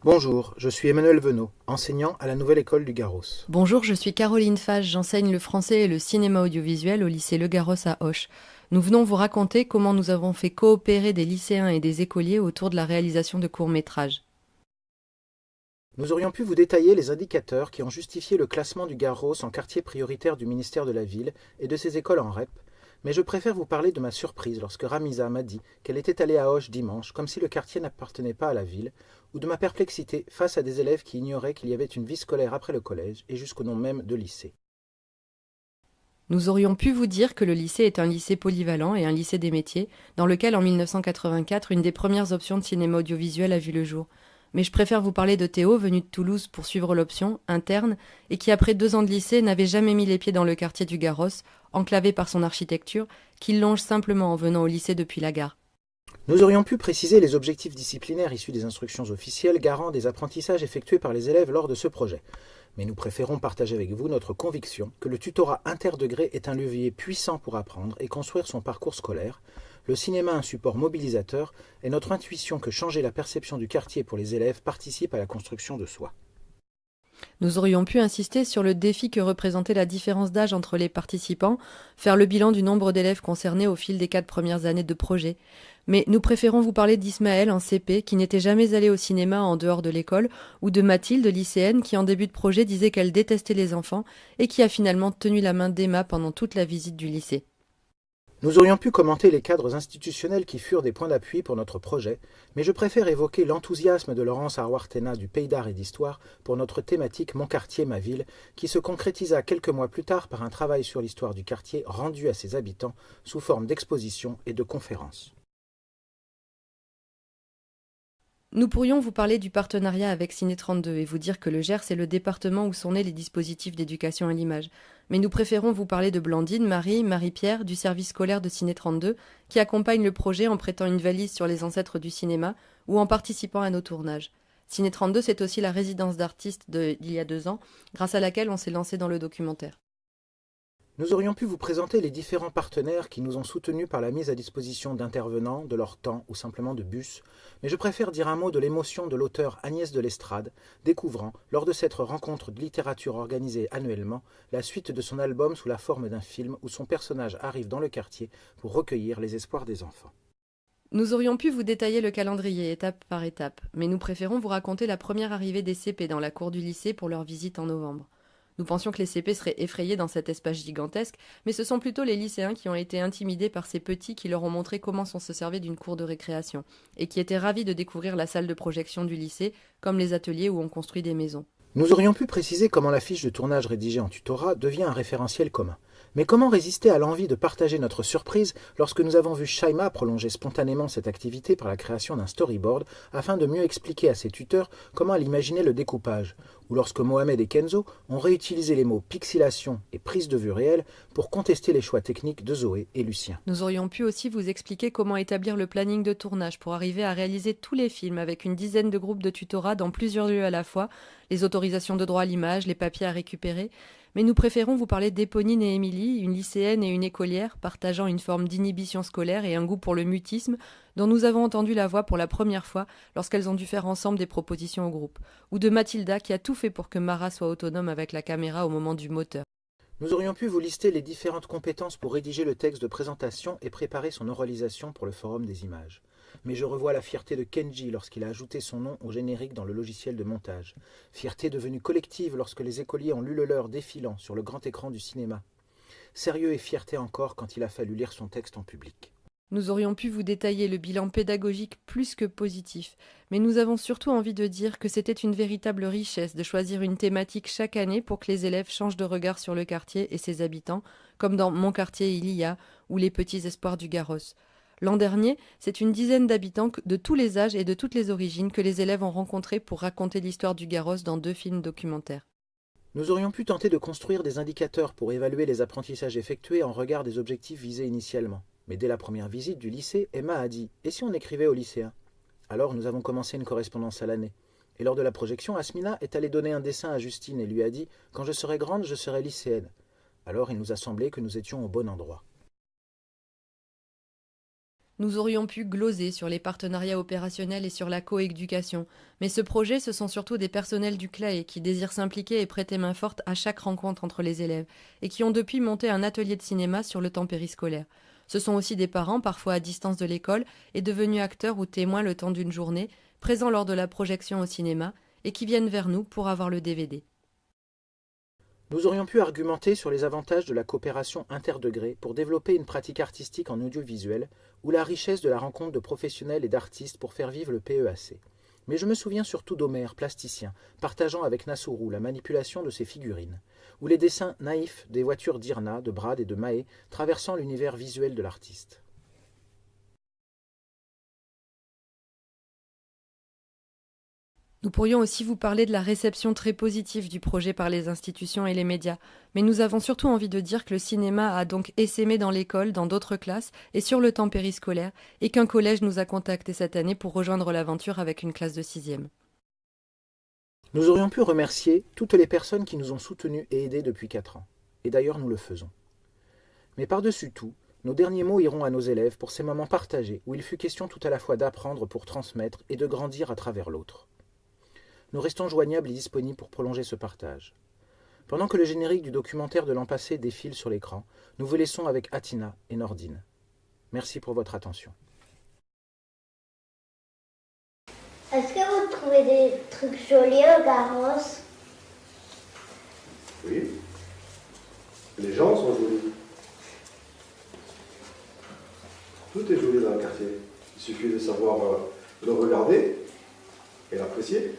Bonjour, je suis Emmanuel Venot, enseignant à la Nouvelle École du Garros. Bonjour, je suis Caroline Fage, j'enseigne le français et le cinéma audiovisuel au lycée Le Garros à Auch. Nous venons vous raconter comment nous avons fait coopérer des lycéens et des écoliers autour de la réalisation de courts-métrages. Nous aurions pu vous détailler les indicateurs qui ont justifié le classement du Garros en quartier prioritaire du ministère de la Ville et de ses écoles en REP, mais je préfère vous parler de ma surprise lorsque Ramiza m'a dit qu'elle était allée à Auch dimanche comme si le quartier n'appartenait pas à la ville, ou de ma perplexité face à des élèves qui ignoraient qu'il y avait une vie scolaire après le collège et jusqu'au nom même de lycée. Nous aurions pu vous dire que le lycée est un lycée polyvalent et un lycée des métiers, dans lequel en 1984 une des premières options de cinéma audiovisuel a vu le jour. Mais je préfère vous parler de Théo, venu de Toulouse pour suivre l'option, interne, et qui après 2 ans de lycée n'avait jamais mis les pieds dans le quartier du Garros, enclavé par son architecture, qu'il longe simplement en venant au lycée depuis la gare. Nous aurions pu préciser les objectifs disciplinaires issus des instructions officielles garant des apprentissages effectués par les élèves lors de ce projet. Mais nous préférons partager avec vous notre conviction que le tutorat interdegré est un levier puissant pour apprendre et construire son parcours scolaire, le cinéma un support mobilisateur et notre intuition que changer la perception du quartier pour les élèves participe à la construction de soi. Nous aurions pu insister sur le défi que représentait la différence d'âge entre les participants, faire le bilan du nombre d'élèves concernés au fil des 4 premières années de projet. Mais nous préférons vous parler d'Ismaël en CP qui n'était jamais allé au cinéma en dehors de l'école, ou de Mathilde, lycéenne, qui en début de projet disait qu'elle détestait les enfants et qui a finalement tenu la main d'Emma pendant toute la visite du lycée. Nous aurions pu commenter les cadres institutionnels qui furent des points d'appui pour notre projet, mais je préfère évoquer l'enthousiasme de Laurence Arwartena du Pays d'Art et d'Histoire pour notre thématique Mon quartier, ma ville, qui se concrétisa quelques mois plus tard par un travail sur l'histoire du quartier rendu à ses habitants sous forme d'expositions et de conférences. Nous pourrions vous parler du partenariat avec Ciné32 et vous dire que le Gers est le département où sont nés les dispositifs d'éducation à l'image. Mais nous préférons vous parler de Blandine, Marie, Marie-Pierre, du service scolaire de Ciné32, qui accompagne le projet en prêtant une valise sur les ancêtres du cinéma ou en participant à nos tournages. Ciné32, c'est aussi la résidence d'artistes d'il y a 2 ans, grâce à laquelle on s'est lancé dans le documentaire. Nous aurions pu vous présenter les différents partenaires qui nous ont soutenus par la mise à disposition d'intervenants, de leur temps ou simplement de bus, mais je préfère dire un mot de l'émotion de l'auteur Agnès de l'Estrade, découvrant, lors de cette rencontre de littérature organisée annuellement, la suite de son album sous la forme d'un film où son personnage arrive dans le quartier pour recueillir les espoirs des enfants. Nous aurions pu vous détailler le calendrier étape par étape, mais nous préférons vous raconter la première arrivée des CP dans la cour du lycée pour leur visite en novembre. Nous pensions que les CP seraient effrayés dans cet espace gigantesque, mais ce sont plutôt les lycéens qui ont été intimidés par ces petits qui leur ont montré comment on se servait d'une cour de récréation, et qui étaient ravis de découvrir la salle de projection du lycée, comme les ateliers où on construit des maisons. Nous aurions pu préciser comment la fiche de tournage rédigée en tutorat devient un référentiel commun. Mais comment résister à l'envie de partager notre surprise lorsque nous avons vu Shaima prolonger spontanément cette activité par la création d'un storyboard afin de mieux expliquer à ses tuteurs comment elle imaginait le découpage, ou lorsque Mohamed et Kenzo ont réutilisé les mots pixelation et prise de vue réelle pour contester les choix techniques de Zoé et Lucien. Nous aurions pu aussi vous expliquer comment établir le planning de tournage pour arriver à réaliser tous les films avec une dizaine de groupes de tutorat dans plusieurs lieux à la fois, les autorisations de droit à l'image, les papiers à récupérer. Mais nous préférons vous parler d'Éponine et Émilie, une lycéenne et une écolière partageant une forme d'inhibition scolaire et un goût pour le mutisme, dont nous avons entendu la voix pour la première fois lorsqu'elles ont dû faire ensemble des propositions au groupe, ou de Mathilda qui a tout fait pour que Mara soit autonome avec la caméra au moment du moteur. Nous aurions pu vous lister les différentes compétences pour rédiger le texte de présentation et préparer son oralisation pour le forum des images. Mais je revois la fierté de Kenji lorsqu'il a ajouté son nom au générique dans le logiciel de montage. Fierté devenue collective lorsque les écoliers ont lu le leur défilant sur le grand écran du cinéma. Sérieux et fierté encore quand il a fallu lire son texte en public. Nous aurions pu vous détailler le bilan pédagogique plus que positif, mais nous avons surtout envie de dire que c'était une véritable richesse de choisir une thématique chaque année pour que les élèves changent de regard sur le quartier et ses habitants, comme dans Mon quartier il y a ou Les petits espoirs du Garros. L'an dernier, c'est une dizaine d'habitants de tous les âges et de toutes les origines que les élèves ont rencontrés pour raconter l'histoire du Garros dans 2 films documentaires. Nous aurions pu tenter de construire des indicateurs pour évaluer les apprentissages effectués en regard des objectifs visés initialement. Mais dès la première visite du lycée, Emma a dit « Et si on écrivait aux lycéens ?» Alors nous avons commencé une correspondance à l'année. Et lors de la projection, Asmina est allée donner un dessin à Justine et lui a dit « Quand je serai grande, je serai lycéenne. » Alors il nous a semblé que nous étions au bon endroit. Nous aurions pu gloser sur les partenariats opérationnels et sur la coéducation, mais ce projet, ce sont surtout des personnels du CLAE qui désirent s'impliquer et prêter main forte à chaque rencontre entre les élèves, et qui ont depuis monté un atelier de cinéma sur le temps périscolaire. Ce sont aussi des parents, parfois à distance de l'école, et devenus acteurs ou témoins le temps d'une journée, présents lors de la projection au cinéma, et qui viennent vers nous pour avoir le DVD. Nous aurions pu argumenter sur les avantages de la coopération interdegrés pour développer une pratique artistique en audiovisuel ou la richesse de la rencontre de professionnels et d'artistes pour faire vivre le PEAC. Mais je me souviens surtout d'Omer, plasticien, partageant avec Nassourou la manipulation de ses figurines, ou les dessins naïfs des voitures d'Irna, de Brad et de Mahé traversant l'univers visuel de l'artiste. Nous pourrions aussi vous parler de la réception très positive du projet par les institutions et les médias, mais nous avons surtout envie de dire que le cinéma a donc essaimé dans l'école, dans d'autres classes et sur le temps périscolaire, et qu'un collège nous a contactés cette année pour rejoindre l'aventure avec une classe de 6e. Nous aurions pu remercier toutes les personnes qui nous ont soutenus et aidés depuis 4 ans, et d'ailleurs nous le faisons. Mais par-dessus tout, nos derniers mots iront à nos élèves pour ces moments partagés où il fut question tout à la fois d'apprendre pour transmettre et de grandir à travers l'autre. Nous restons joignables et disponibles pour prolonger ce partage. Pendant que le générique du documentaire de l'an passé défile sur l'écran, nous vous laissons avec Atina et Nordine. Merci pour votre attention. Est-ce que vous trouvez des trucs jolis au Garros? Oui. Les gens sont jolis. Tout est joli dans le quartier. Il suffit de savoir le regarder et l'apprécier.